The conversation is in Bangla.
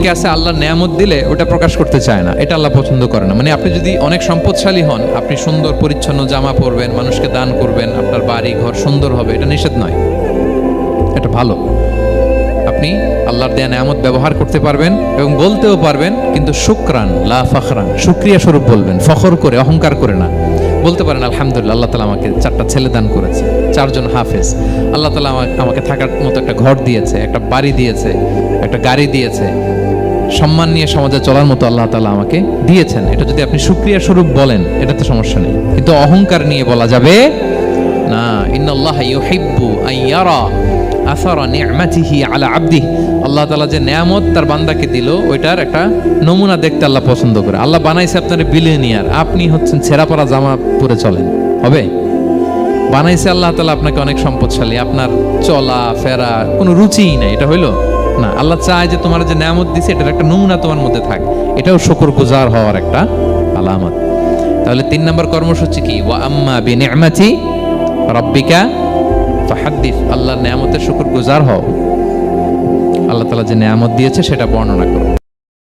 অনেকে আছে আল্লাহর নেয়ামত দিলে ওটা প্রকাশ করতে চায় না, এটা আল্লাহ পছন্দ করে না। মানে আপনি যদি অনেক সম্পদশালী হন, আপনি সুন্দর পরিচ্ছন্ন জামা পরবেন, মানুষকে দান করবেন, আপনার বাড়ি ঘর সুন্দর হবে, এটা নিষেধ নয়, এটা ভালো। আপনি আল্লাহর দেয়া নেয়ামত ব্যবহার করতে পারবেন এবং বলতেও পারবেন, কিন্তু শুকরান লা ফখরান, শুকরিয়া স্বরূপ বলবেন, ফখর করে অহংকার করে না। বলতে পারেন আলহামদুলিল্লাহ, আল্লাহ তাআলা আমাকে 4টা ছেলে দান করেছে, 4জন হাফেজ, আল্লাহ তাআলা আমাকে থাকার মতো একটা ঘর দিয়েছে, একটা বাড়ি দিয়েছে, একটা গাড়ি দিয়েছে, সম্মান নিয়ে সমাজে চলার মতো আল্লাহ তাআলা আমাকে দিয়েছেন। এটা যদি আপনি শুকরিয়া স্বরূপ বলেন, এটাতে সমস্যা নেই, কিন্তু অহংকার নিয়ে বলা যাবে না। ইন্নাল্লাহা ইউহিব্বু আন ইয়ারা আসারা নি'মাতিহি আলা আবদিহি, আল্লাহ তাআলা যে নেয়ামত তার বান্দাকে দিল, ওইটার একটা নমুনা দেখতে আল্লাহ পছন্দ করে। আল্লাহ বানাইছে আপনারে বিলিয়নিয়ার, আপনি হচ্ছেন ছেঁড়া পরা জামা পরে চলেন, হবে? বানাইছে আল্লাহ তাআলা আপনাকে অনেক সম্পদশালী, আপনার চলা ফেরা কোনো রুচিই নাই, এটা হইলো না। আল্লাহ চায় যে তোমার যে নেয়ামত দিছে এটার একটা নমুনা তোমার মধ্যে থাক, এটাও শুকরগুজার হওয়ার একটা আলামত। তাহলে 3 নম্বর কর্মসূচি কি? ওয়া আম্মা বিনি'মাতি রাব্বিকা ফাহাদ্দিস, আল্লাহর নেয়ামতের শুকরগুজার হও, আল্লাহ তাআলা যে নেয়ামত দিয়েছে সেটা বর্ণনা করো।